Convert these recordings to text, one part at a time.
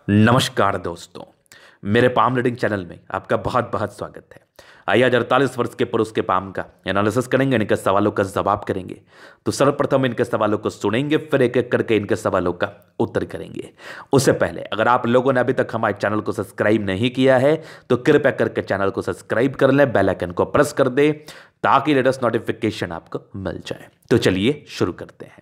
नमस्कार दोस्तों। मेरे पाम रीडिंग चैनल में आपका बहुत बहुत स्वागत है। आइए आज 48 वर्ष के पुरुष के पाम का एनालिसिस करेंगे, इनके सवालों का जवाब करेंगे। तो सर्वप्रथम इनके सवालों को सुनेंगे, फिर एक एक करके इनके सवालों का उत्तर करेंगे। उससे पहले अगर आप लोगों ने अभी तक हमारे चैनल को सब्सक्राइब नहीं किया है तो कृपया करके चैनल को सब्सक्राइब कर लें, बेल आइकन को प्रेस कर दे ताकि लेटेस्ट नोटिफिकेशन आपको मिल जाए। तो चलिए शुरू करते हैं।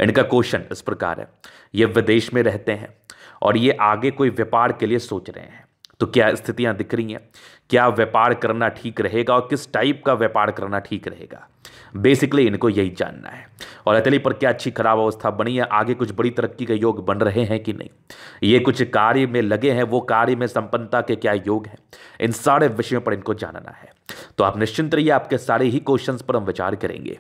इनका क्वेश्चन इस प्रकार है, ये विदेश में रहते हैं और ये आगे कोई व्यापार के लिए सोच रहे हैं। तो क्या स्थितियां दिख रही हैं, क्या व्यापार करना ठीक रहेगा और किस टाइप का व्यापार करना ठीक रहेगा, बेसिकली इनको यही जानना है। और हथेली पर क्या अच्छी खराब अवस्था बनी है, आगे कुछ बड़ी तरक्की के योग बन रहे हैं कि नहीं, ये कुछ कार्य में लगे हैं, वो कार्य में संपन्नता के क्या योग हैं, इन सारे विषयों पर इनको जानना है। तो आप निश्चिंत रहिए, आपके सारे ही क्वेश्चंस पर हम विचार करेंगे।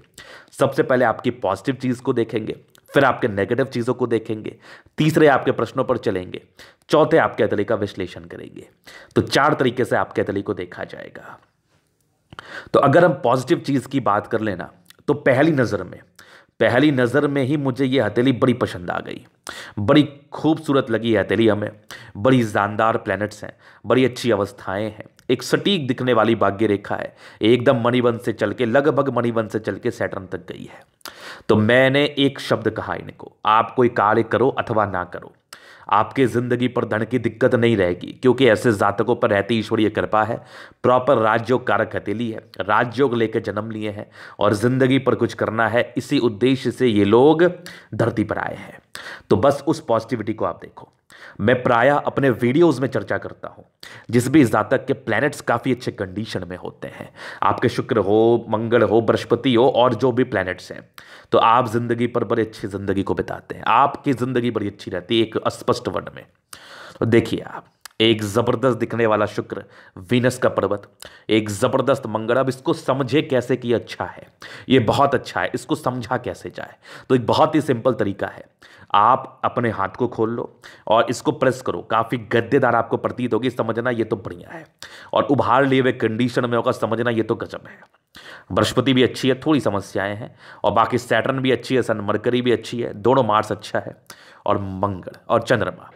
सबसे पहले आपकी पॉजिटिव चीज को देखेंगे, फिर आपके नेगेटिव चीजों को देखेंगे, तीसरे आपके प्रश्नों पर चलेंगे, चौथे आपके हथेली का विश्लेषण करेंगे। तो 4 तरीके से आपके हथेली को देखा जाएगा। तो अगर हम पॉजिटिव चीज की बात कर लेना तो पहली नजर में ही मुझे ये हथेली बड़ी पसंद आ गई, बड़ी खूबसूरत लगी है हथेली हमें। बड़ी जानदार प्लैनेट्स हैं, बड़ी अच्छी अवस्थाएं हैं, एक सटीक दिखने वाली भाग्य रेखा है, एकदम मणिबंध से चल के लगभग मणिबंध से चल के सैटर्न तक गई है। तो मैंने एक शब्द कहा इनको, आप कोई कार्य करो अथवा ना करो, आपके जिंदगी पर धन की दिक्कत नहीं रहेगी, क्योंकि ऐसे जातकों पर रहती ईश्वरीय कृपा है। प्रॉपर राजयोग कारक हथेली है, राजयोग लेकर जन्म लिए हैं और जिंदगी पर कुछ करना है, इसी उद्देश्य से ये लोग धरती पर आए हैं। तो बस उस पॉजिटिविटी को आप देखो। मैं प्रायः अपने वीडियोस में चर्चा करता हूं, जिस भी जातक के प्लैनेट्स काफी अच्छे कंडीशन में होते हैं, आपके शुक्र हो, मंगल हो, बृहस्पति हो और जो भी प्लैनेट्स हैं, तो आप जिंदगी पर बड़ी अच्छी जिंदगी को बिताते हैं, आपकी जिंदगी बड़ी अच्छी रहती है एक अस्पष्ट वर्ड में। तो देखिए आप, एक जबरदस्त दिखने वाला शुक्र, वीनस का पर्वत, एक जबरदस्त मंगल। अब इसको समझे कैसे कि अच्छा है, ये बहुत अच्छा है, इसको समझा कैसे जाए। तो एक बहुत ही सिंपल तरीका है, आप अपने हाथ को खोल लो और इसको प्रेस करो, काफी गद्देदार आपको प्रतीत होगी, समझना ये तो बढ़िया है। और उभार लिए हुए कंडीशन में होगा, समझना ये तो गजब है। बृहस्पति भी अच्छी है, थोड़ी समस्याएं हैं, और बाकी सैटर्न भी अच्छी है, सन मरकरी भी अच्छी है, दोनों मार्स अच्छा है, और मंगल और चंद्रमा,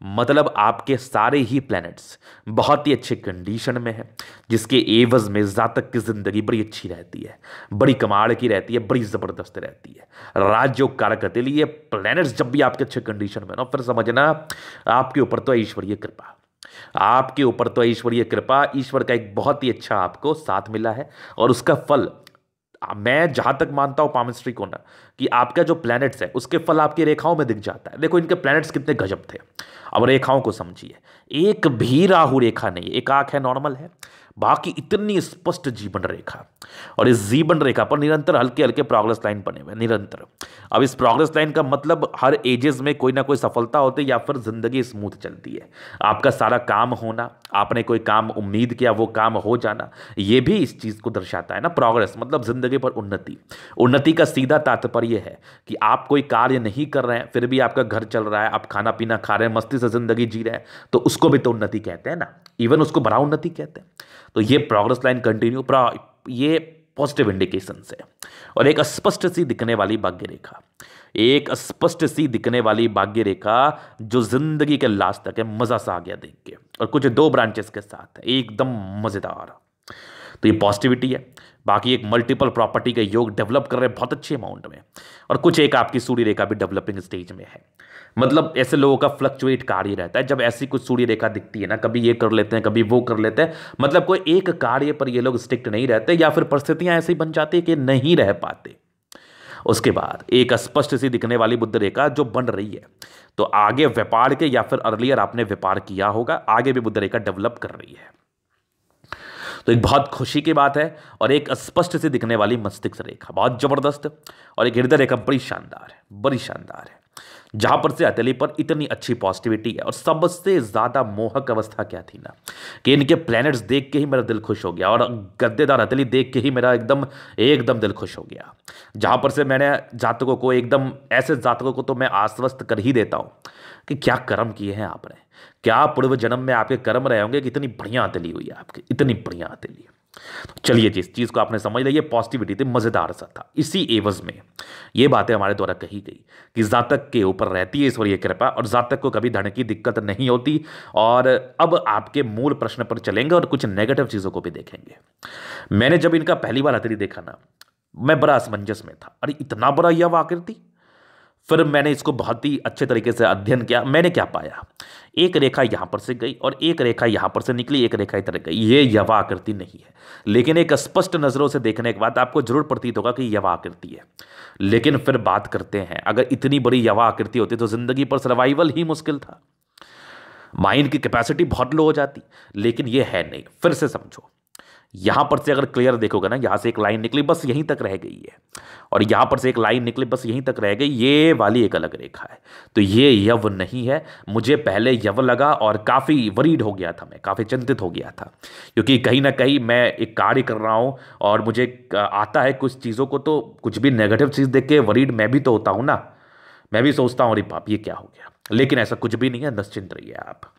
मतलब आपके सारे ही प्लैनेट्स बहुत ही अच्छे कंडीशन में है, जिसके एवज में जातक की जिंदगी बड़ी अच्छी रहती है, बड़ी कमाल की रहती है, बड़ी जबरदस्त रहती है। राजयोग कारक हथेली, ये प्लैनेट्स जब भी आपके अच्छे कंडीशन में ना, फिर समझना आपके ऊपर तो ईश्वरीय कृपा, आपके ऊपर तो ईश्वरीय कृपा, ईश्वर का एक बहुत ही अच्छा आपको साथ मिला है। और उसका फल मैं जहां तक मानता हूं पामिस्ट्री को ना, कि आपका जो प्लैनेट्स है उसके फल आपकी रेखाओं में दिख जाता है। देखो इनके प्लैनेट्स कितने गजब थे, अब रेखाओं को समझिए। एक भी राहु रेखा नहीं, एक आंख है, नॉर्मल है, बाकी इतनी स्पष्ट जीवन रेखा, और इस जीवन रेखा पर निरंतर हल्के हल्के प्रोग्रेस लाइन बने हुए निरंतर। अब इस प्रोग्रेस लाइन का मतलब हर एजेस में कोई ना कोई सफलता होती है या फिर जिंदगी स्मूथ चलती है। आपका सारा काम होना, आपने कोई काम उम्मीद किया वो काम हो जाना, ये भी इस चीज को दर्शाता है ना। प्रोग्रेस मतलब जिंदगी पर उन्नति। उन्नति का सीधा तात्पर्य है कि आप कोई कार्य नहीं कर रहे हैं फिर भी आपका घर चल रहा है, आप खाना पीना खा रहे हैं, मस्ती से जिंदगी जी रहे हैं, तो उसको भी तो उन्नति कहते हैं ना, इवन उसको बड़ा उन्नति कहते हैं। तो ये प्रोग्रेस लाइन कंटिन्यू, ये पॉजिटिव इंडिकेशन है। और एक स्पष्ट सी दिखने वाली भाग्य रेखा, एक स्पष्ट सी दिखने वाली भाग्य रेखा जो जिंदगी के लास्ट तक है, मजा सा आ गया देख के, और कुछ 2 ब्रांचेस के साथ है, एकदम मजेदार। तो ये पॉजिटिविटी है। बाकी एक मल्टीपल प्रॉपर्टी का योग डेवलप कर रहे हैं बहुत अच्छे अमाउंट में, और कुछ एक आपकी सूर्य रेखा भी डेवलपिंग स्टेज में है। मतलब ऐसे लोगों का फ्लक्चुएट कार्य रहता है, जब ऐसी कुछ सूर्य रेखा दिखती है ना, कभी ये कर लेते हैं कभी वो कर लेते हैं, मतलब कोई एक कार्य पर ये लोग स्टिक्ट नहीं रहते, या फिर परिस्थितियां ऐसी बन जाती है कि नहीं रह पाते। उसके बाद एक स्पष्ट सी दिखने वाली बुध रेखा जो बन रही है, तो आगे व्यापार के, या फिर अर्लियर आपने व्यापार किया होगा, आगे भी बुध रेखा डेवलप कर रही है। तो एक बहुत खुशी की बात है। और एक स्पष्ट से दिखने वाली मस्तिष्क रेखा बहुत जबरदस्त, और एक हृदय रेखा बड़ी शानदार है, बड़ी शानदार है, जहां पर से हथेली पर इतनी अच्छी पॉजिटिविटी है। और सबसे ज्यादा मोहक अवस्था क्या थी ना, कि इनके प्लैनेट्स देख के ही मेरा दिल खुश हो गया, और गद्देदार हथेली देख के ही मेरा एकदम एकदम दिल खुश हो गया। जहां पर से मैंने जातकों को, एकदम ऐसे जातकों को तो मैं आश्वस्त कर ही देता हूं कि क्या कर्म किए हैं आपने, क्या पूर्व जन्म में आपके कर्म रहे होंगे कि इतनी बढ़िया हथेली हुई है आपकी, इतनी बढ़िया हथेली। चलिए जिस चीज़ को आपने समझ लिया, ये पॉजिटिविटी थी, मज़ेदार सा था। इसी एवज में ये बातें हमारे द्वारा कही गई कि जातक के ऊपर रहती है ईश्वरीय कृपा और जातक को कभी धन की दिक्कत नहीं होती। और अब आपके मूल प्रश्न पर चलेंगे और कुछ नेगेटिव चीज़ों को भी देखेंगे। मैंने जब इनका पहली बार हथेली देखा ना, मैं बड़ा असमंजस में था। अरे इतना बड़ा यह आकृति। फिर मैंने इसको बहुत ही अच्छे तरीके से अध्ययन किया। मैंने क्या पाया, एक रेखा यहां पर से गई और एक रेखा यहां पर से निकली, एक रेखा इधर गई। ये यवा आकृति नहीं है, लेकिन एक स्पष्ट नजरों से देखने के बाद आपको जरूर प्रतीत होगा कि यवा आकृति है। लेकिन फिर बात करते हैं, अगर इतनी बड़ी यवा आकृति होती तो जिंदगी पर सर्वाइवल ही मुश्किल था, माइंड की कैपेसिटी बहुत लो हो जाती। लेकिन ये है नहीं। फिर से समझो, यहां पर से अगर क्लियर देखोगे ना, यहां से एक लाइन निकली बस यहीं तक रह गई है, और यहां पर से एक लाइन निकली बस यहीं तक रह गई, ये वाली एक अलग रेखा है। तो ये यव नहीं है। मुझे पहले यव लगा और काफ़ी वरीड हो गया था, मैं काफ़ी चिंतित हो गया था, क्योंकि कहीं ना कहीं मैं एक कार्य कर रहा हूं और मुझे आता है कुछ चीज़ों को, तो कुछ भी नेगेटिव चीज़ देख के वरीड मैं भी तो होता हूं ना। मैं भी सोचता हूं अरे बाप ये क्या हो गया, लेकिन ऐसा कुछ भी नहीं है, निश्चिंत रहिए आप।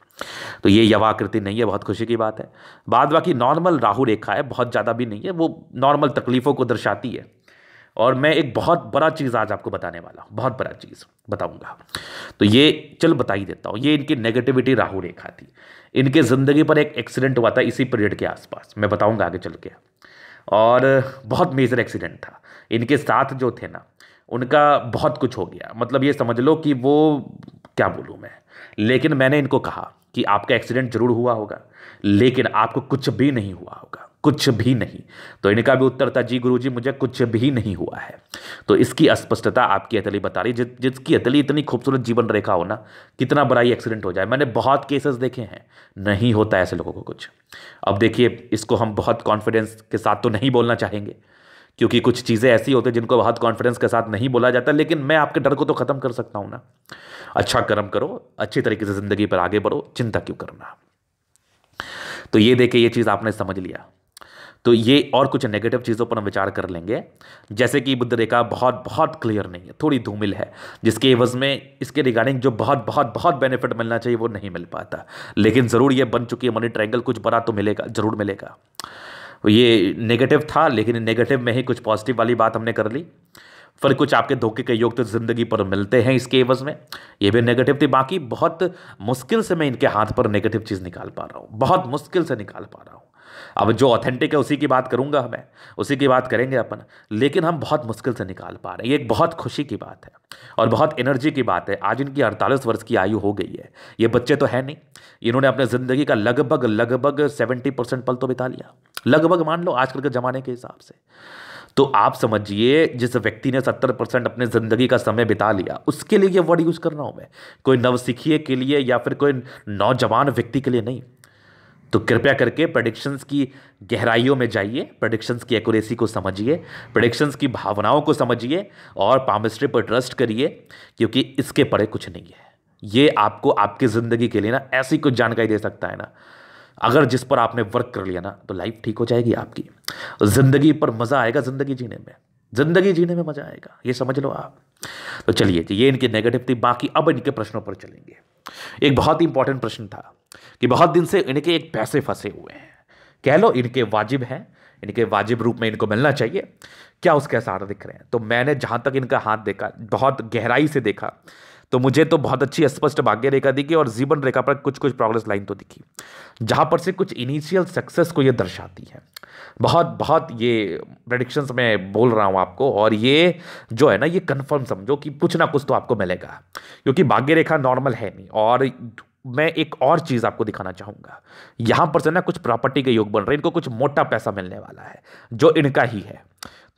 तो ये यवाकृति नहीं है, बहुत खुशी की बात है। बाद बाकी नॉर्मल राहु रेखा है, बहुत ज़्यादा भी नहीं है, वो नॉर्मल तकलीफ़ों को दर्शाती है। और मैं एक बहुत बड़ा चीज़ आज आपको बताने वाला हूँ, बहुत बड़ा चीज़ बताऊंगा। तो ये चल बता ही देता हूँ। ये इनकी नेगेटिविटी राहु रेखा थी। इनके ज़िंदगी पर एक एक्सीडेंट हुआ था इसी पीरियड के आसपास, मैं बताऊंगा आगे चल के। और बहुत मेजर एक्सीडेंट था। इनके साथ जो थे ना, उनका बहुत कुछ हो गया। मतलब ये समझ लो कि वो, क्या बोलूँ मैं, लेकिन मैंने इनको कहा कि आपका एक्सीडेंट जरूर हुआ होगा, लेकिन आपको कुछ भी नहीं हुआ होगा, कुछ भी नहीं। तो इनका भी उत्तर था, जी गुरुजी मुझे कुछ भी नहीं हुआ है। तो इसकी अस्पष्टता आपकी हथेली बता रही। जिसकी हथेली इतनी खूबसूरत जीवन रेखा हो ना, कितना बड़ा ही एक्सीडेंट हो जाए। मैंने बहुत केसेस देखे हैं, नहीं होता ऐसे लोगों को कुछ। अब देखिए, इसको हम बहुत कॉन्फिडेंस के साथ तो नहीं बोलना चाहेंगे, क्योंकि कुछ चीज़ें ऐसी होती हैं जिनको बहुत कॉन्फिडेंस के साथ नहीं बोला जाता, लेकिन मैं आपके डर को तो ख़त्म कर सकता हूं ना। अच्छा कर्म करो, अच्छी तरीके से ज़िंदगी पर आगे बढ़ो, चिंता क्यों करना। तो ये देखे, ये चीज़ आपने समझ लिया। तो ये और कुछ नेगेटिव चीज़ों पर हम विचार कर लेंगे, जैसे कि बुध रेखा बहुत बहुत क्लियर नहीं है, थोड़ी धूमिल है, जिसके एवज में इसके रिगार्डिंग जो बहुत बहुत बहुत बेनिफिट मिलना चाहिए वो नहीं मिल पाता। लेकिन ज़रूर ये बन चुकी है मनी ट्रायंगल, कुछ बड़ा तो मिलेगा, ज़रूर मिलेगा। ये नेगेटिव था, लेकिन नेगेटिव में ही कुछ पॉजिटिव वाली बात हमने कर ली। फिर कुछ आपके धोखे के योग तो जिंदगी पर मिलते हैं इसके एवज में, ये भी नेगेटिव थी। बाकी बहुत मुश्किल से मैं इनके हाथ पर नेगेटिव चीज़ निकाल पा रहा हूँ, बहुत मुश्किल से निकाल पा रहा हूँ। अब जो ऑथेंटिक है उसी की बात करूंगा, मैं उसी की बात करेंगे अपन, लेकिन हम बहुत मुश्किल से निकाल पा रहे हैं। ये एक बहुत खुशी की बात है और बहुत एनर्जी की बात है। आज इनकी 48 वर्ष की आयु हो गई है। ये बच्चे तो है नहीं, इन्होंने अपने ज़िंदगी का लगभग लगभग 70% पल तो बिता लिया, लगभग मान लो आजकल के ज़माने के हिसाब से। तो आप समझिए, जिस व्यक्ति ने 70% अपने ज़िंदगी का समय बिता लिया, उसके लिए ये वर्ड यूज़ कर रहा हूँ मैं, कोई नवसिखिए के लिए या फिर कोई नौजवान व्यक्ति के लिए नहीं। तो कृपया करके प्रेडिक्शंस की गहराइयों में जाइए, प्रेडिक्शंस की एक्यूरेसी को समझिए, प्रेडिक्शंस की भावनाओं को समझिए और पामिस्ट्री पर ट्रस्ट करिए, क्योंकि इसके परे कुछ नहीं है। ये आपको आपकी ज़िंदगी के लिए ना ऐसी कुछ जानकारी दे सकता है ना, अगर जिस पर आपने वर्क कर लिया ना, तो लाइफ ठीक हो जाएगी आपकी। ज़िंदगी पर मज़ा आएगा, ज़िंदगी जीने में, ज़िंदगी जीने में मज़ा आएगा, ये समझ लो आप। तो चलिए, ये इनकी नेगेटिव थी। बाकी अब इनके प्रश्नों पर चलेंगे। एक बहुत ही इंपॉर्टेंट प्रश्न था कि बहुत दिन से इनके एक पैसे फंसे हुए हैं, कह लो इनके वाजिब हैं, इनके वाजिब रूप में इनको मिलना चाहिए, क्या उसके आसार दिख रहे हैं। तो मैंने जहाँ तक इनका हाथ देखा, बहुत गहराई से देखा, तो मुझे तो बहुत अच्छी स्पष्ट भाग्य रेखा दिखी और जीवन रेखा पर कुछ कुछ प्रोग्रेस लाइन तो दिखी, जहाँ पर से कुछ इनिशियल सक्सेस को ये दर्शाती है। बहुत बहुत ये प्रेडिक्शंस मैं बोल रहा हूँ आपको, और ये जो है ना, ये कंफर्म समझो कि कुछ ना कुछ तो आपको मिलेगा, क्योंकि भाग्य रेखा नॉर्मल है नहीं। और मैं एक और चीज़ आपको दिखाना चाहूँगा, यहाँ पर से ना कुछ प्रॉपर्टी के योग बन रहे हैं, इनको कुछ मोटा पैसा मिलने वाला है जो इनका ही है।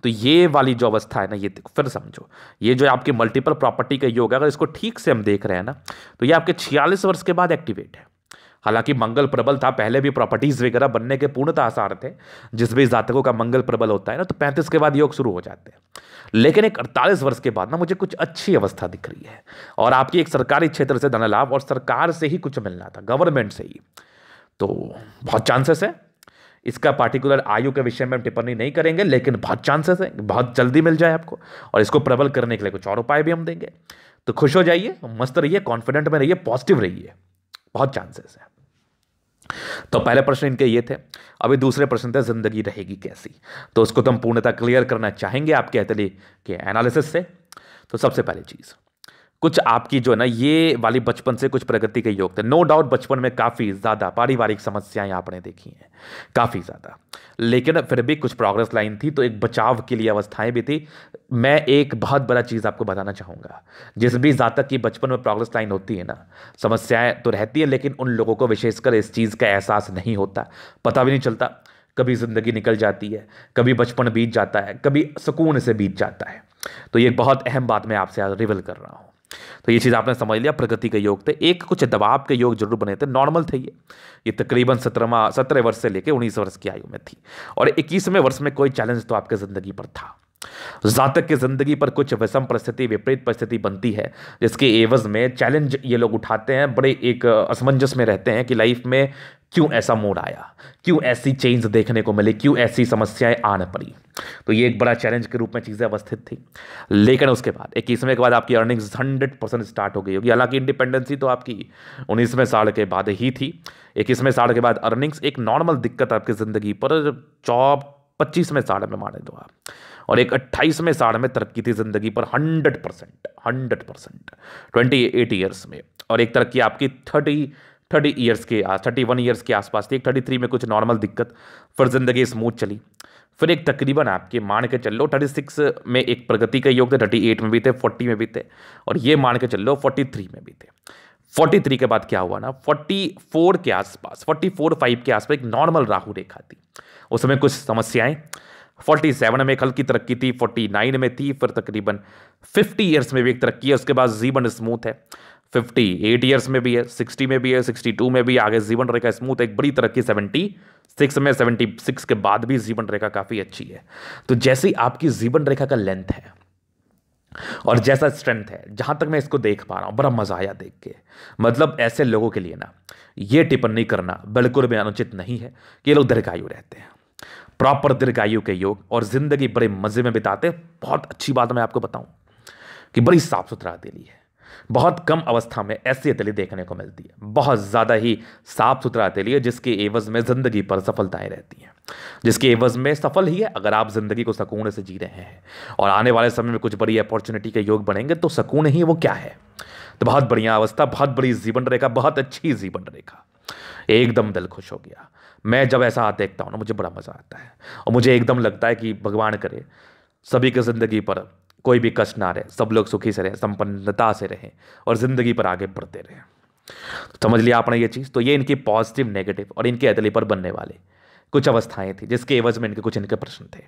तो ये वाली जो अवस्था है ना, ये फिर समझो, ये जो आपके मल्टीपल प्रॉपर्टी का योग है, अगर इसको ठीक से हम देख रहे हैं ना, तो ये आपके 46 वर्ष के बाद एक्टिवेट है। हालांकि मंगल प्रबल था, पहले भी प्रॉपर्टीज वगैरह बनने के पूर्णतः आसार थे, जिस भी जातकों का मंगल प्रबल होता है ना, तो 35 के बाद योग शुरू हो जाते हैं। लेकिन एक 48 वर्ष के बाद ना मुझे कुछ अच्छी अवस्था दिख रही है, और आपकी एक सरकारी क्षेत्र से धन लाभ, और सरकार से ही कुछ मिलना था, गवर्नमेंट से ही। तो बहुत चांसेस है, इसका पार्टिकुलर आयु के विषय में हम टिप्पणी नहीं करेंगे, लेकिन बहुत चांसेस है बहुत जल्दी मिल जाए आपको, और इसको प्रबल करने के लिए कुछ और उपाय भी हम देंगे। तो खुश हो जाइए, मस्त रहिए, कॉन्फिडेंट में रहिए, पॉजिटिव रहिए, बहुत चांसेस है। तो पहले प्रश्न इनके ये थे। अभी दूसरे प्रश्न थे जिंदगी रहेगी कैसी, तो उसको तो हम पूर्णतः क्लियर करना चाहेंगे आपके हथेली के एनालिसिस से। तो सबसे पहली चीज, कुछ आपकी जो है ना ये वाली बचपन से कुछ प्रगति के योग थे। नो डाउट बचपन में काफ़ी ज़्यादा पारिवारिक समस्याएं आपने देखी हैं, काफ़ी ज़्यादा, लेकिन फिर भी कुछ प्रोग्रेस लाइन थी, तो एक बचाव के लिए अवस्थाएं भी थी। मैं एक बहुत बड़ा चीज़ आपको बताना चाहूँगा, जिस भी जातक की बचपन में प्रोग्रेस लाइन होती है ना, समस्याएं तो रहती है, लेकिन उन लोगों को विशेषकर इस चीज़ का एहसास नहीं होता, पता भी नहीं चलता। कभी ज़िंदगी निकल जाती है, कभी बचपन बीत जाता है, कभी सुकून से बीत जाता है। तो ये बहुत अहम बात मैं आपसे आज रिवील कर रहा हूँ। तो ये चीज़ आपने समझ लिया, प्रगति के योग थे। एक कुछ दबाव के योग जरूर बने थे, नॉर्मल थे ये तकरीबन 17 वर्ष से लेकर 19 वर्ष की आयु में थी, और 21वें वर्ष में कोई चैलेंज तो आपके जिंदगी पर था। जातक की जिंदगी पर कुछ विषम परिस्थिति, विपरीत परिस्थिति बनती है, जिसके एवज में चैलेंज ये लोग उठाते हैं, बड़े एक असमंजस में रहते हैं कि लाइफ में क्यों ऐसा मोड़ आया, क्यों ऐसी चेंज देखने को मिली, क्यों ऐसी समस्याएं आने पड़ी। तो ये एक बड़ा चैलेंज के रूप में चीज़ें अवस्थित थी। लेकिन उसके बाद 21वें के बाद आपकी अर्निंग्स 100% स्टार्ट हो गई होगी। हालांकि इंडिपेंडेंसी तो आपकी 19वें साल के बाद ही थी। 21वें साल के बाद अर्निंग्स एक नॉर्मल दिक्कत आपकी ज़िंदगी पर जॉब 25वें साल में माने दो आप, और एक 28वें साल में तरक्की थी जिंदगी पर 100%, 28 ईयर्स में। और एक तरक्की आपकी 31 ईयर्स के आसपास थी। एक 33 में कुछ नॉर्मल दिक्कत, फिर जिंदगी स्मूथ चली। फिर एक तकरीबन आपके मान के चल लो 36 में एक प्रगति का योग थे, 38 में भी थे, 40 में भी थे, और ये मान के चल लो 43 में भी थे। 43 के बाद क्या हुआ ना, 44 के आसपास, 44-5 के आसपास एक नॉर्मल राहु रेखा थी, उसमें कुछ समस्याएं। 47 में एक हल्की तरक्की थी, 49 में थी, फिर तकरीबन 50 ईयर्स में भी एक तरक्की है, उसके बाद जीवन स्मूथ है। 58 ईयर्स में भी है, 60 में भी है, 62 में भी आगे जीवन रेखा स्मूथ, एक बड़ी तरक्की 76 में, 76 के बाद भी जीवन रेखा काफी अच्छी है। तो जैसी आपकी जीवन रेखा का लेंथ है और जैसा स्ट्रेंथ है, जहां तक मैं इसको देख पा रहा हूं, बड़ा मजा आया देख के। मतलब ऐसे लोगों के लिए ना ये टिप्पणी करना बिल्कुल भी अनुचित नहीं है कि ये लोग दीर्घायु रहते हैं, प्रॉपर दीर्घायु के योग, और जिंदगी बड़े मजे में बिताते हैं। बहुत अच्छी बात मैं आपको बताऊं कि बड़ी साफ सुथरा हथेली है, बहुत कम अवस्था में ऐसी हथेली देखने को मिलती है, बहुत ज़्यादा ही साफ सुथरा हथेली है, जिसके एवज में ज़िंदगी पर सफलताएं रहती हैं, जिसके एवज में सफल ही है अगर आप ज़िंदगी को सुकून से जी रहे हैं, और आने वाले समय में कुछ बड़ी अपॉर्चुनिटी के योग बनेंगे, तो सुकून ही वो क्या है। तो बहुत बढ़िया अवस्था, बहुत बड़ी जीवन रेखा, बहुत अच्छी जीवन रेखा, एकदम दिल खुश हो गया। मैं जब ऐसा देखता हूँ ना, मुझे बड़ा मज़ा आता है, और मुझे एकदम लगता है कि भगवान करे सभी की ज़िंदगी पर कोई भी कष्ट ना रहे, सब लोग सुखी से रहें, संपन्नता से रहें, और ज़िंदगी पर आगे बढ़ते रहें। समझ लिया आपने ये चीज़। तो ये इनकी पॉजिटिव, नेगेटिव और इनके हथेली पर बनने वाले कुछ अवस्थाएं थी, जिसके एवज में इनके प्रश्न थे।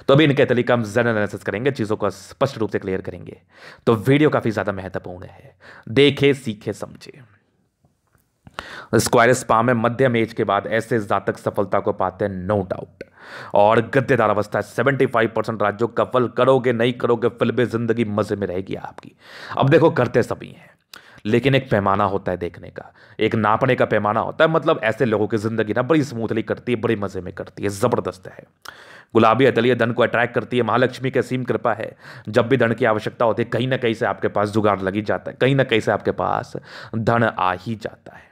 तो अभी इनके हथेली का हम जनरल एनालिसिस करेंगे, चीज़ों को स्पष्ट रूप से क्लियर करेंगे। तो वीडियो काफ़ी ज़्यादा महत्वपूर्ण है, देखे सीखे समझे। स्क्वायर स्पा में मध्यम एज के बाद ऐसे जातक सफलता को पाते हैं, नो डाउट। और गद्देदार अवस्था 75% राज्यों कफल करोगे नहीं करोगे, फिर भी जिंदगी मजे में रहेगी आपकी। अब देखो करते सभी हैं, लेकिन एक पैमाना होता है देखने का, एक नापने का पैमाना होता है। मतलब ऐसे लोगों की जिंदगी ना बड़ी स्मूथली करती है, बड़ी मजे में करती है, जबरदस्त है। गुलाबी हथेली धन को अट्रैक्ट करती है, महालक्ष्मी की असीम कृपा है। जब भी धन की आवश्यकता होती है, कहीं ना कहीं से आपके पास जुगाड़ लगी जाता है, कहीं ना कहीं से आपके पास धन आ ही जाता है।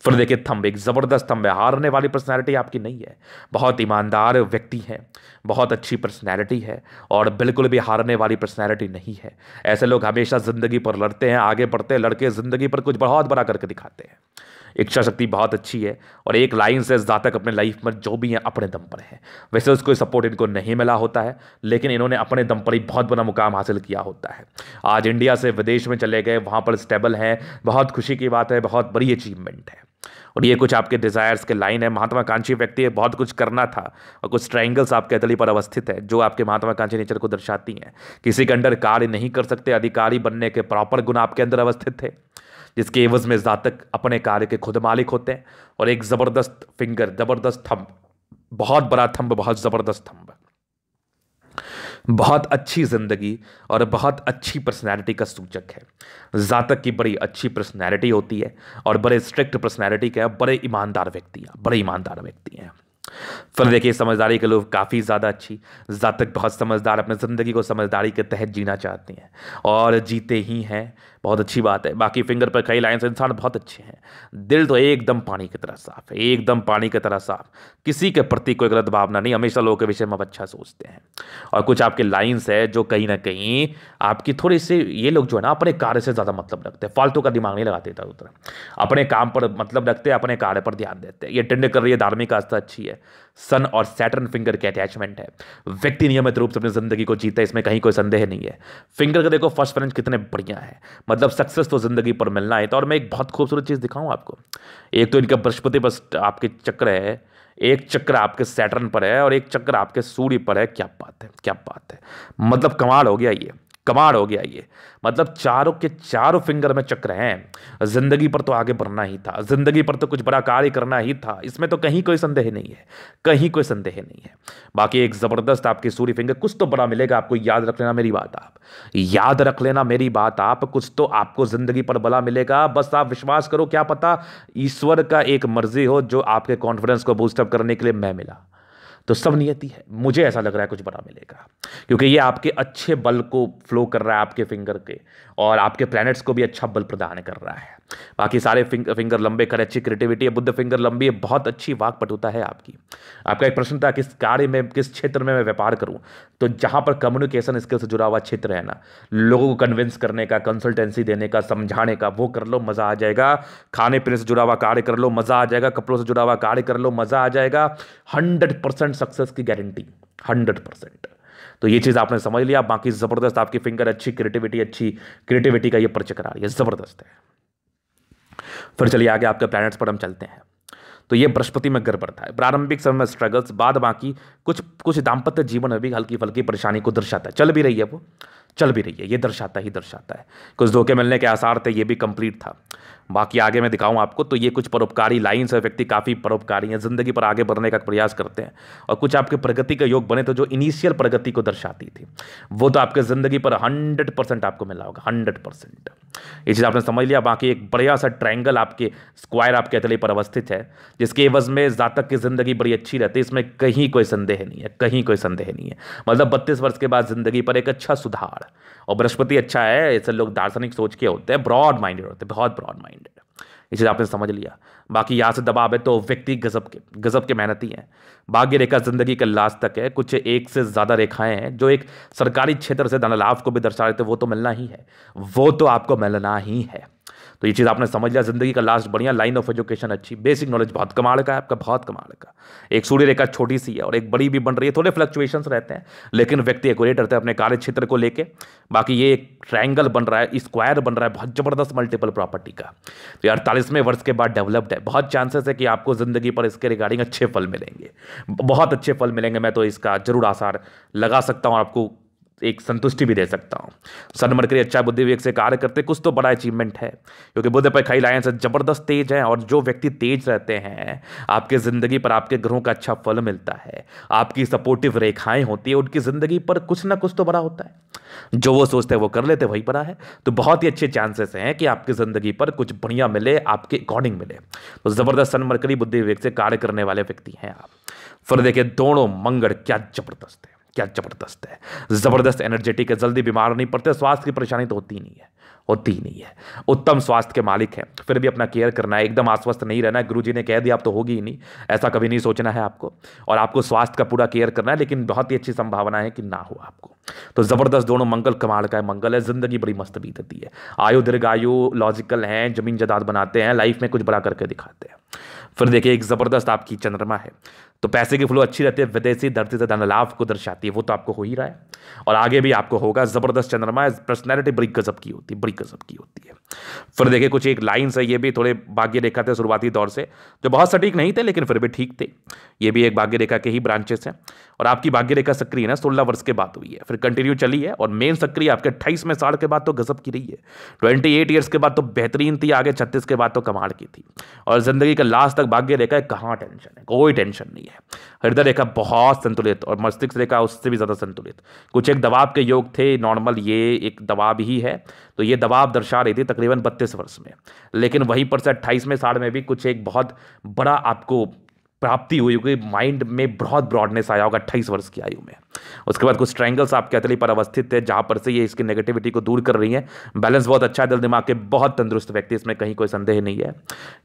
फिर देखिए थंब, एक जबरदस्त थंब है, हारने वाली पर्सनैलिटी आपकी नहीं है, बहुत ईमानदार व्यक्ति है, बहुत अच्छी पर्सनैलिटी है, और बिल्कुल भी हारने वाली पर्सनैलिटी नहीं है। ऐसे लोग हमेशा जिंदगी पर लड़ते हैं, आगे बढ़ते हैं, लड़के जिंदगी पर कुछ बहुत बड़ा करके दिखाते हैं। इच्छा शक्ति बहुत अच्छी है, और एक लाइन से जातक अपने लाइफ में जो भी है अपने दम पर है। वैसे उसको सपोर्ट इनको नहीं मिला होता है, लेकिन इन्होंने अपने दम पर ही बहुत बड़ा मुकाम हासिल किया होता है। आज इंडिया से विदेश में चले गए, वहाँ पर स्टेबल हैं, बहुत खुशी की बात है, बहुत बड़ी अचीवमेंट है। और ये कुछ आपके डिजायर्स के लाइन है, महत्वाकांक्षी व्यक्ति है, बहुत कुछ करना था, और कुछ ट्रायंगल्स आपके हथेली पर अवस्थित है जो आपके महत्वाकांक्षी नेचर को दर्शाती हैं। किसी के अंडर कार्य नहीं कर सकते, अधिकारी बनने के प्रॉपर गुण आपके अंदर अवस्थित थे, जिसके एवज में जातक अपने कार्य के खुद मालिक होते हैं। और एक जबरदस्त फिंगर, जबरदस्त थंब, बहुत बड़ा थंब, बहुत जबरदस्त थंब, बहुत अच्छी जिंदगी और बहुत अच्छी पर्सनैलिटी का सूचक है। जातक की बड़ी अच्छी पर्सनैलिटी होती है, और बड़े स्ट्रिक्ट पर्सनैलिटी के, बड़े ईमानदार व्यक्ति हैं, बड़े ईमानदार व्यक्ति हैं। फिर देखिए समझदारी के लोग काफ़ी ज़्यादा अच्छी, जातक बहुत समझदार, अपने ज़िंदगी को समझदारी के तहत जीना चाहते हैं, और जीते ही हैं। बहुत अच्छी बात है। बाकी फिंगर पर कई लाइंस, इंसान बहुत अच्छे हैं, दिल तो एकदम पानी की तरह साफ है, एकदम पानी की तरह साफ, किसी के प्रति कोई गलत भावना नहीं, हमेशा लोगों के विषय में आप अच्छा सोचते हैं। और कुछ आपके लाइंस है जो कहीं ना कहीं आपकी थोड़ी सी, ये लोग जो है ना अपने कार्य से ज़्यादा मतलब रखते हैं, फालतू का दिमाग नहीं लगाते इधर उधर, अपने काम पर मतलब रखते हैं, अपने कार्य पर ध्यान देते हैं। ये टेंड कर रही है, धार्मिक आस्था अच्छी है, सन और सैटर्न फिंगर के अटैचमेंट है, व्यक्ति नियमित रूप से अपनी जिंदगी को जीता है, इसमें कहीं कोई संदेह नहीं है। फिंगर का देखो फर्स्ट फ्रेंच कितने बढ़िया है, मतलब सक्सेस तो जिंदगी पर मिलना है। तो और मैं एक बहुत खूबसूरत चीज दिखाऊं आपको, एक तो इनका बृहस्पति बस आपके चक्र है, एक चक्र आपके सैटर्न पर है और एक चक्र आपके सूर्य पर है। क्या बात है, क्या बात है, मतलब कमाल हो गया ये, कमाल हो गया ये, मतलब चारों के चारों फिंगर में चक्र हैं। जिंदगी पर तो आगे बढ़ना ही था, जिंदगी पर तो कुछ बड़ा कार्य करना ही था, इसमें तो कहीं कोई संदेह नहीं है, कहीं कोई संदेह नहीं है। बाकी एक जबरदस्त आपकी सूर्य फिंगर, कुछ तो बड़ा मिलेगा आपको, याद रख लेना मेरी बात, आप याद रख लेना मेरी बात, आप कुछ तो आपको जिंदगी पर बड़ा मिलेगा। बस आप विश्वास करो, क्या पता ईश्वर का एक मर्जी हो जो आपके कॉन्फिडेंस को बूस्टअप करने के लिए मैं मिला, तो सब नियति है, मुझे ऐसा लग रहा है कुछ बड़ा मिलेगा, क्योंकि ये आपके अच्छे बल को फ्लो कर रहा है आपके फिंगर के, और आपके प्लैनेट्स को भी अच्छा बल प्रदान कर रहा है। बाकी सारे फिंगर लंबे कर, अच्छी क्रिएटिविटी है, बुद्ध फिंगर लंबी है, बहुत अच्छी वाक्पटुता है आपकी। आपका एक प्रश्न था किस कार्य में, किस क्षेत्र में मैं व्यापार करूं, तो जहां पर कम्युनिकेशन स्किल से जुड़ा हुआ क्षेत्र है ना, लोगों को कन्विंस करने का, कंसल्टेंसी देने का, समझाने का, वो कर लो मजा आ जाएगा। खाने पीने से जुड़ा हुआ कार्य कर लो, मजा आ जाएगा। कपड़ों से जुड़ा हुआ कार्य कर लो, मजा आ जाएगा। 100% सक्सेस की गारंटी, 100%। तो ये चीज आपने समझ लिया। बाकी जबरदस्त आपकी फिंगर, अच्छी क्रिएटिविटी का ये परिचय करा रही है, जबरदस्त है। फिर चलिए आगे आपके प्लैनेट्स पर हम चलते हैं। तो ये बृहस्पति में गर्भ बढ़ता है, प्रारंभिक समय में स्ट्रगल्स, बाद बाकी कुछ कुछ दाम्पत्य जीवन में भी हल्की फल्की परेशानी को दर्शाता है, चल भी रही है, वो चल भी रही है, ये दर्शाता ही दर्शाता है। कुछ धोखे मिलने के आसार थे, ये भी कंप्लीट था। बाकी आगे मैं दिखाऊं आपको, तो ये कुछ परोपकारी लाइन्स है, व्यक्ति काफ़ी परोपकारी हैं, जिंदगी पर आगे बढ़ने का प्रयास करते हैं, और कुछ आपके प्रगति का योग बने तो जो इनिशियल प्रगति को दर्शाती थी, वो तो आपके जिंदगी पर 100% आपको मिला होगा, 100%। ये चीज़ आपने समझ लिया। बाकी एक बढ़िया सा ट्रायंगल आपके स्क्वायर आपके हथेली पर अवस्थित है, जिसके एवज में जातक की जिंदगी बड़ी अच्छी रहती है, इसमें कहीं कोई संदेह नहीं है, कहीं कोई संदेह नहीं है। मतलब 32 वर्ष के बाद जिंदगी पर एक अच्छा सुधार, और बृहस्पति अच्छा है, ऐसे लोग दार्शनिक सोच के होते हैं, ब्रॉड माइंडेड होते हैं, बहुत ब्रॉड माइंडेड। ये चीज़ आपने समझ लिया। बाकी यहाँ से दबाव है तो व्यक्ति गजब के मेहनती हैं। भाग्य रेखा जिंदगी के लास्ट तक है, कुछ एक से ज़्यादा रेखाएं हैं जो एक सरकारी क्षेत्र से धन लाभ को भी दर्शा रहे थे, वो तो मिलना ही है, वो तो आपको मिलना ही है। तो ये चीज़ आपने समझ लिया। जिंदगी का लास्ट बढ़िया, लाइन ऑफ एजुकेशन अच्छी, बेसिक नॉलेज बहुत कमाल का है आपका, बहुत कमाल का। एक सूर्य रेखा छोटी सी है और एक बड़ी भी बन रही है, थोड़े फ्लक्चुएशंस रहते हैं, लेकिन व्यक्ति एक्यूरेट रहता है अपने कार्य क्षेत्र को लेके। बाकी ये एक ट्रायंगल बन रहा है, स्क्वायर बन रहा है, बहुत जबरदस्त मल्टीपल प्रॉपर्टी का। तो 48वें वर्ष के बाद डेवलप्ड है, बहुत चांसेस है कि आपको जिंदगी पर इसके रिगार्डिंग अच्छे फल मिलेंगे, बहुत अच्छे फल मिलेंगे। मैं तो इसका जरूर आसार लगा सकता हूँ, आपको एक संतुष्टि भी दे सकता हूं। सन मरकरी अच्छा बुद्धि विवेक से कार्य करते, कुछ तो बड़ा अचीवमेंट है, क्योंकि बुद्ध पर कई लाइन से जबरदस्त तेज है, और जो व्यक्ति तेज रहते हैं आपके जिंदगी पर आपके ग्रहों का अच्छा फल मिलता है, आपकी सपोर्टिव रेखाएं होती है, उनकी जिंदगी पर कुछ ना कुछ तो बड़ा होता है, जो वो सोचते हैं वो कर लेते, वही बड़ा है। तो बहुत ही अच्छे चांसेस हैं कि आपकी जिंदगी पर कुछ बढ़िया मिले, आपके अकॉर्डिंग मिले। तो जबरदस्त सन मरकरी बुद्धि विवेक से कार्य करने वाले व्यक्ति हैं आप। फिर देखिए दोनों मंगल, क्या जबरदस्त है, क्या जबरदस्त है, जबरदस्त एनर्जेटिक है, जल्दी बीमार नहीं पड़ते, स्वास्थ्य की परेशानी तो होती नहीं है, होती ही नहीं है। उत्तम स्वास्थ्य के मालिक हैं, फिर भी अपना केयर करना है, एकदम अस्वस्थ नहीं रहना है। गुरुजी ने कह दिया अब तो होगी ही नहीं, ऐसा कभी नहीं सोचना है आपको, और आपको स्वास्थ्य का पूरा केयर करना है, लेकिन बहुत ही अच्छी संभावना है कि ना हो आपको। तो जबरदस्त दोनों मंगल कमाल का है, मंगल है, जिंदगी बड़ी मस्त बीतती है, आयु दीर्घायु, लॉजिकल हैं, जमीन जायदाद बनाते हैं, लाइफ में कुछ बड़ा करके दिखाते हैं। फिर देखिए एक जबरदस्त आपकी चंद्रमा है, तो पैसे की फ्लो अच्छी रहती है, विदेशी धरती से धन लाभ को दर्शाती है, वो तो आपको हो ही रहा है और आगे भी आपको होगा। जबरदस्त चंद्रमा है, पर्सनैलिटी बड़ी गजब की होती है, बड़ी गजब की होती है। फिर देखिए कुछ एक लाइन्स है, ये भी थोड़े भाग्य रेखा थे शुरुआती दौर से, जो बहुत सटीक नहीं थे लेकिन फिर भी ठीक थे। ये भी एक भाग्य रेखा के ही ब्रांचेस हैं, और आपकी भाग्य रेखा सक्रिय ना 16 वर्ष के बाद हुई है, फिर कंटिन्यू चली है, और मेन सक्रिय आपके 28वें साल के बाद तो गजब की रही है, 28 ईयर्स के बाद तो बेहतरीन थी, आगे 36 के बाद तो कमाल की थी, और जिंदगी का लास्ट तक भाग्य रेखा है, कहाँ टेंशन है, कोई टेंशन नहीं है। हृदय रेखा बहुत संतुलित, और मस्तिष्क रेखा उससे भी ज्यादा संतुलित। कुछ एक दबाव के योग थे नॉर्मल, ये एक दबाव ही है, तो ये दबाव दर्शा रही थी तकरीबन 32 वर्ष में, लेकिन वहीं पर से 28वें साल में भी कुछ एक बहुत बड़ा आपको प्राप्ति हुई होगी, माइंड में बहुत ब्रॉडनेस आया होगा 28 वर्ष की आयु में। उसके बाद कुछ ट्रायंगल्स आपके हथेली पर अवस्थित है जहां पर से ये इसकी नेगेटिविटी को दूर कर रही है। बैलेंस बहुत अच्छा है, दिल दिमाग के बहुत तंदुरुस्त व्यक्ति, इसमें कहीं कोई संदेह नहीं है।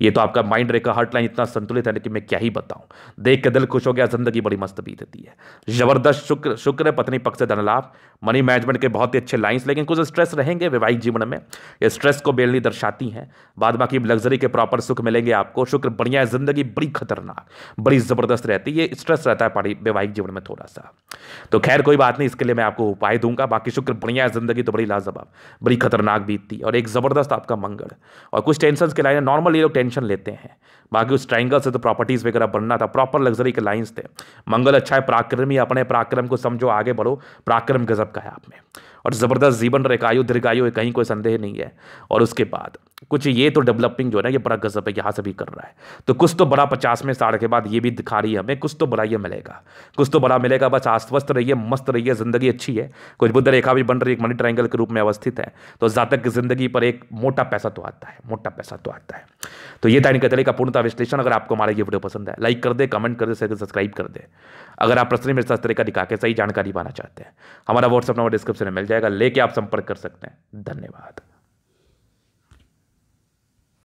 ये तो आपका माइंड रेखा हार्ट लाइन इतना संतुलित है कि मैं क्या ही बताऊं, देख के दिल खुश हो गया, जिंदगी बड़ी मस्त बीतती है। जबरदस्त शुक्र है, पत्नी पक्ष से धन लाभ, मनी मैनेजमेंट के बहुत ही अच्छे लाइंस, लेकिन कुछ स्ट्रेस रहेंगे वैवाहिक जीवन में। ये स्ट्रेस को बेलनी दर्शाती हैं। बाद बाकी लग्जरी के प्रॉपर सुख मिलेंगे आपको। शुक्र बढ़िया है, जिंदगी बड़ी खतरनाक बड़ी जबरदस्त रहती है। ये स्ट्रेस रहता है वैवाहिक जीवन में थोड़ा सा, तो खैर कोई बात नहीं, इसके लिए मैं आपको उपाय दूंगा। बाकी शुक्र बढ़िया है, जिंदगी तो बड़ी लाजवाब बड़ी खतरनाक बीतती और एक जबरदस्त आपका मंगल। और कुछ टेंशन के लाइन नॉर्मल ये लोग टेंशन लेते हैं, बाकी उस ट्रायंगल से तो प्रॉपर्टीज वगैरह बनना था, प्रॉपर लग्जरी के लाइंस थे। मंगल अच्छा है, पराक्रमी, अपने पराक्रम को समझो, आगे बढ़ो, पराक्रम गजब का है आप में। और जबरदस्त जीवन रेखा, आयु दीर्घायु है, कहीं कोई संदेह नहीं है। और उसके बाद कुछ ये तो डेवलपिंग जो है ना, ये बड़ा गजब है, यहाँ से भी कर रहा है, तो कुछ तो बड़ा 50 में 60 के बाद ये भी दिखा रही है हमें, कुछ तो बड़ा ये मिलेगा, कुछ तो बड़ा मिलेगा। बस आश्वस्त रहिए, मस्त रहिए, जिंदगी अच्छी है। कुछ बुध रेखा भी बन रही है, एक मनी ट्रायंगल के रूप में अवस्थित है, तो जातक की जिंदगी पर एक मोटा पैसा तो आता है, मोटा पैसा तो आता है। तो ये था इनके तरीके का पूर्णतः विश्लेषण। अगर आपको हमारा ये वीडियो पसंद है, लाइक कर दे, कमेंट कर दे, शेयर सब्सक्राइब कर दे। अगर आप पर्सनली मेरे साथ इस तरह का दिखा के सही जानकारी पाना चाहते हैं, हमारा व्हाट्सएप नंबर डिस्क्रिप्शन में मिल जाएगा, लेके आप संपर्क कर सकते हैं। धन्यवाद।